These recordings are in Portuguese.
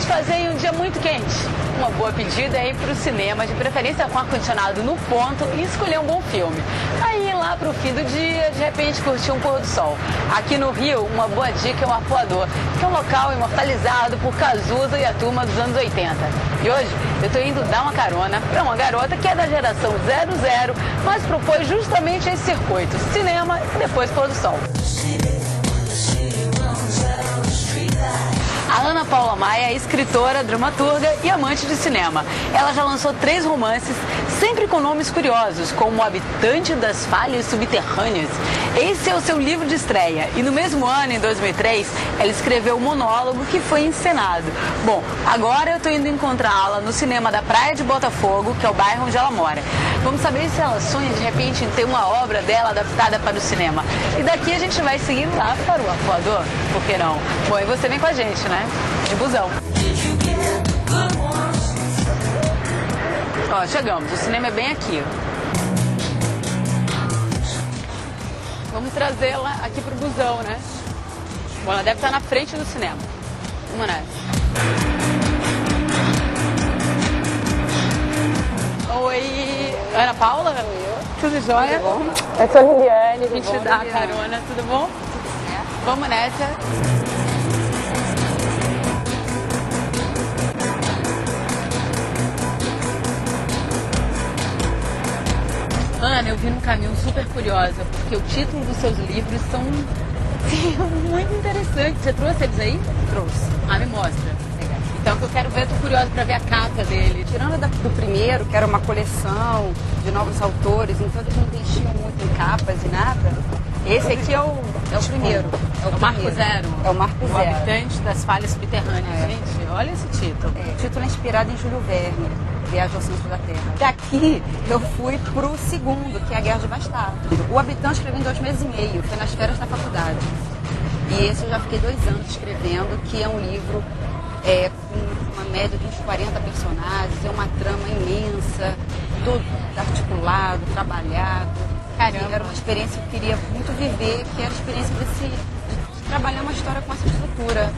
Fazer em um dia muito quente. Uma boa pedida é ir para o cinema, de preferência com ar-condicionado no ponto, e escolher um bom filme. Aí lá para o fim do dia, de repente curtir um pôr do sol. Aqui no Rio, uma boa dica é o Arpoador, que é um local imortalizado por Cazuza e a turma dos anos 80. E hoje eu estou indo dar uma carona para uma garota que é da geração 00, mas propôs justamente esse circuito, cinema e depois pôr do sol. A Ana Paula Maia é escritora, dramaturga e amante de cinema. Ela já lançou 3 romances, sempre com nomes curiosos, como O Habitante das Falhas Subterrâneas. Esse é o seu livro de estreia. E no mesmo ano, em 2003, ela escreveu o monólogo que foi encenado. Bom, agora eu estou indo encontrá-la no cinema da Praia de Botafogo, que é o bairro onde ela mora. Vamos saber se ela sonha, de repente, em ter uma obra dela adaptada para o cinema. E daqui a gente vai seguir lá para o Arpoador, por que não? Bom, e você vem com a gente, né? De busão. Ó, chegamos. O cinema é bem aqui. Vamos trazê-la aqui pro busão, né? Bom, ela deve estar na frente do cinema. Vamos nessa. Oi, Ana Paula? Tudo jóia? Tudo bom? Eu sou a Liliane. A gente dá a carona, tudo bom? Vamos nessa. Ana, eu vim num caminho super curiosa, porque o título dos seus livros são muito interessantes. Você trouxe eles aí? Trouxe. Ah, me mostra. Então, que eu quero ver, tô curiosa para ver a capa dele. Tirando do primeiro, que era uma coleção de novos autores, então eles não investiam muito em capas e nada. Esse aqui é o primeiro. É o Marco Zero. É o Marco Zero. O Habitante das Falhas Subterrâneas. Gente, olha esse título. O título é inspirado em Júlio Verne, Viagem ao Centro da Terra. Daqui eu fui pro segundo, que é a Guerra de Bastardos. O Habitante escrevi em 2 meses e meio, foi nas férias da faculdade. E esse eu já fiquei 2 anos escrevendo, que é um livro com uma média de uns 40 personagens, é uma trama imensa, tudo articulado, trabalhado. Caramba. Era uma experiência que eu queria muito viver, que era a experiência de trabalhar uma história com essa estrutura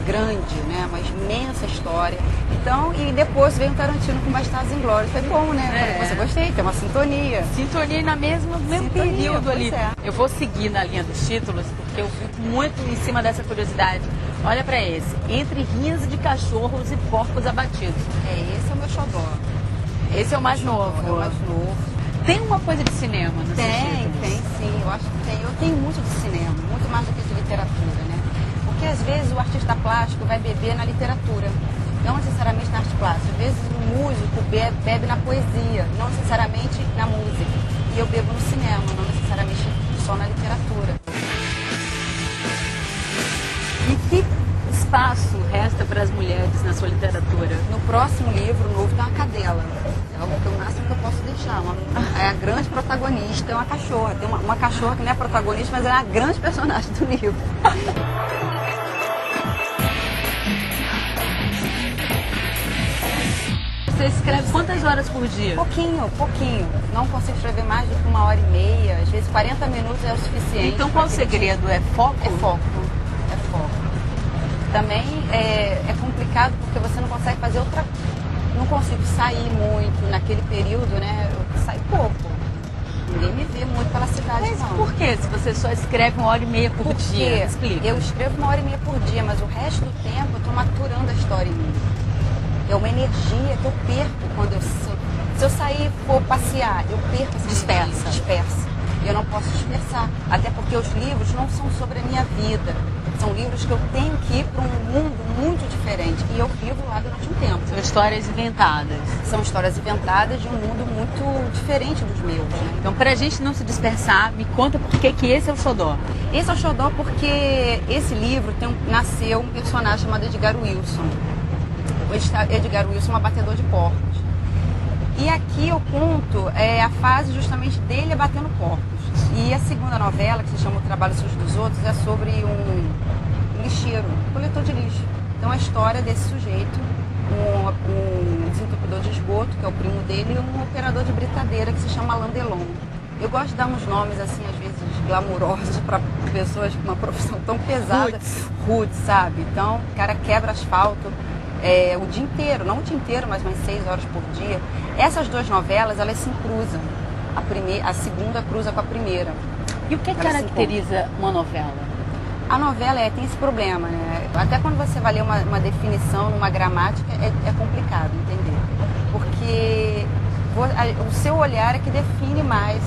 grande, né? Uma imensa história. Então, e depois veio o Tarantino com Bastardos Inglórios. Foi bom, né? Você gostei, tem uma sintonia. Sintonia no mesmo período ali. É. Eu vou seguir na linha dos títulos, porque eu fico muito em cima dessa curiosidade. Olha pra esse. Entre rinhas de cachorros e porcos abatidos. Esse é o meu xodó. Esse é o mais novo. É o mais novo. Tem uma coisa de cinema nos seus títulos? Tem sim. Eu acho que tem. Eu tenho muito de cinema, muito mais do que de literatura, né? Porque às vezes o artista plástico vai beber na literatura, não necessariamente na arte plástica. Às vezes o músico bebe na poesia, não necessariamente na música. E eu bebo no cinema, não necessariamente só na literatura. E que espaço resta para as mulheres na sua literatura? No próximo livro novo tem uma cadela. É o máximo que eu posso deixar. É a grande protagonista, é uma cachorra. Tem uma cachorra que não é protagonista, mas ela é a grande personagem do livro. Você escreve quantas horas por dia? Pouquinho. Não consigo escrever mais do que 1h30, às vezes 40 minutos é o suficiente. Então qual o segredo? É foco? É foco. Também é complicado porque você não consegue fazer outra... Não consigo sair muito naquele período, né? Eu saio pouco. Ninguém me vê muito pela cidade, mas não. Por que? Se você só escreve 1h30 por dia? Explica. Eu escrevo 1h30 por dia, mas o resto do tempo eu estou maturando a história em mim. É uma energia que eu perco quando se eu sair e for passear, eu perco essa energia, dispersa. Eu não posso dispersar, até porque os livros não são sobre a minha vida. São livros que eu tenho que ir para um mundo muito diferente. E eu vivo lá durante um tempo. São histórias inventadas. São histórias inventadas de um mundo muito diferente dos meus. Né? Então, para a gente não se dispersar, me conta por que esse é o xodó. Esse é o xodó porque esse livro nasceu um personagem chamado Edgar Wilson. O Edgar Wilson, um abatedor de porcos. E aqui eu conto a fase justamente dele abatendo porcos. E a segunda novela, que se chama O Trabalho Sujo dos Outros, é sobre um lixeiro, um coletor de lixo. Então a história desse sujeito, um desentupidor de esgoto, que é o primo dele, e um operador de britadeira que se chama Alain Delon. Eu gosto de dar uns nomes, assim, às vezes glamurosos para pessoas com uma profissão tão pesada. Roots, sabe? Então, o cara quebra asfalto o dia inteiro, não o dia inteiro, mas umas 6 horas por dia. Essas duas novelas, elas se cruzam. A segunda cruza com a primeira. E o que caracteriza uma novela? A novela tem esse problema, né? Até quando você vai ler uma definição numa gramática, é complicado entender. Porque o seu olhar é que define mais.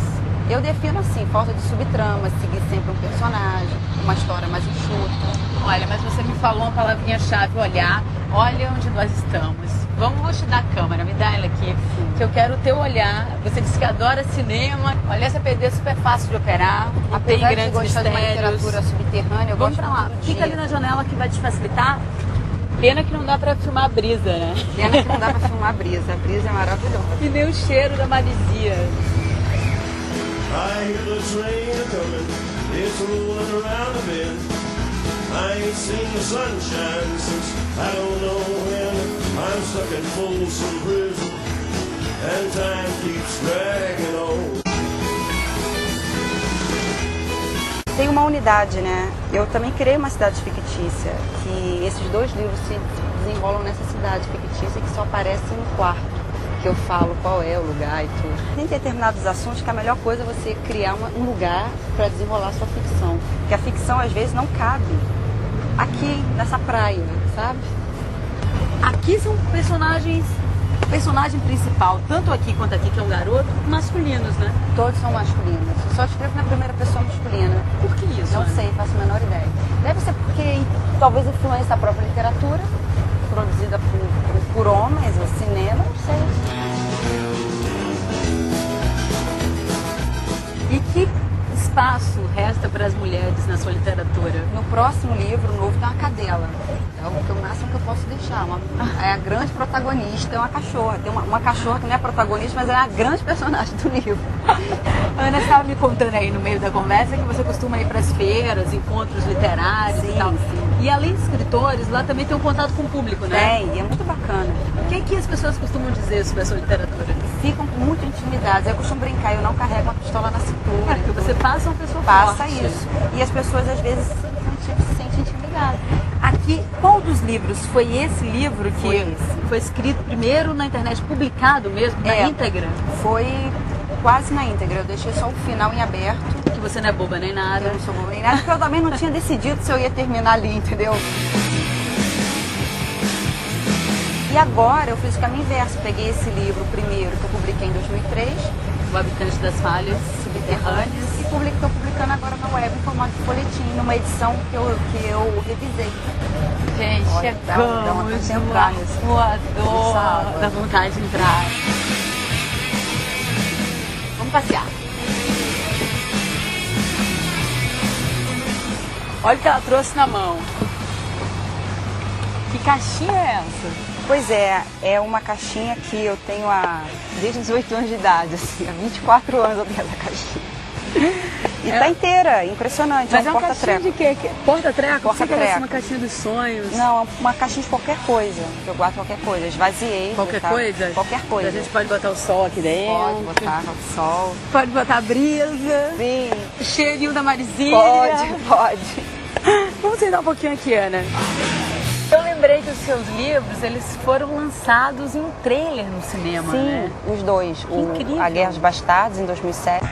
Eu defino assim, falta de subtrama, seguir sempre um personagem, uma história mais enxuta. Olha, mas você me falou uma palavrinha-chave, olhar. Olha onde nós estamos. Vou te dar a câmera, me dá ela aqui. Que eu quero o teu olhar. Você disse que adora cinema. Olha, essa PD é super fácil de operar. Apesar de gostar de uma literatura subterrânea, eu gosto pra lá. Fica ali na janela que vai te facilitar. Pena que não dá pra filmar a brisa, né? Pena que não dá pra filmar a brisa. A brisa é maravilhosa. E nem o cheiro da marisia. I hear the train coming, it's rolling around the bend. I ain't seen the sunshine since I don't know when. I'm stuck in Folsom Prison, and time keeps dragging on. Tem uma unidade, né? Eu também criei uma cidade fictícia, que esses dois livros se desenrolam nessa cidade fictícia que só aparece no quarto. Que eu falo qual é o lugar e tudo. Tem determinados assuntos que a melhor coisa é você criar um lugar para desenrolar a sua ficção. Porque a ficção às vezes não cabe aqui nessa praia, sabe? Aqui são personagem principal, tanto aqui quanto aqui, que é um garoto, masculinos, né? Todos são masculinos. Eu só escrevo na primeira pessoa masculina. Por que isso? Não sei, faço a menor ideia. Deve ser porque talvez influência da própria literatura, produzida por homens, o cinema, não sei. E que espaço resta para as mulheres na sua literatura? No próximo livro, novo, tem uma cadela. É o máximo que eu posso deixar. É a grande protagonista, é uma cachorra. Tem uma cachorra que não é protagonista, mas é a grande personagem do livro. Ana, você estava me contando aí no meio da conversa que você costuma ir para as feiras, encontros literários e tal. Sim. E além de escritores, lá também tem um contato com o público, né? Tem, e é muito bacana. O que as pessoas costumam dizer sobre a sua literatura? Ficam muito intimidadas. Eu costumo brincar, eu não carrego uma pistola na cintura. Porque você passa uma pessoa Passa forte. isso. E as pessoas às vezes se sentem intimidadas. Aqui, qual dos livros foi esse livro que Foi escrito primeiro na internet, publicado mesmo, na íntegra? Foi quase na íntegra. Eu deixei só o final em aberto. Que você não é boba nem nada. Eu não sou boba nem nada, porque eu também não tinha decidido se eu ia terminar ali, entendeu? E agora eu fiz o caminho inverso. Peguei esse livro primeiro, que eu publiquei em 2003. O Habitante das Falhas Subterrâneas. E estou publicando agora na web em formato de folhetim, numa edição que eu revisei. Gente, olha, chegamos no arcoador da vontade de entrar. Vamos passear. Olha o que ela trouxe na mão. Que caixinha é essa? Pois é uma caixinha que eu tenho desde os 8 anos de idade, assim, há 24 anos eu tenho essa caixinha. E tá inteira, impressionante. Mas é um porta-treco. De quê? Porta-treco? Porta-treco. Uma caixinha dos sonhos. Não, uma caixinha de qualquer coisa. Eu guardo qualquer coisa. Esvaziei. Qualquer coisa? Qualquer coisa. A gente pode botar o sol aqui dentro. Pode botar o sol. Pode botar a brisa. Sim. Cheirinho da marisilha. Pode. Vamos sentar um pouquinho aqui, Ana. Eu lembrei que os seus livros, eles foram lançados em um trailer no cinema, Sim, né? os dois. Que incrível. A Guerra dos Bastardos, em 2007.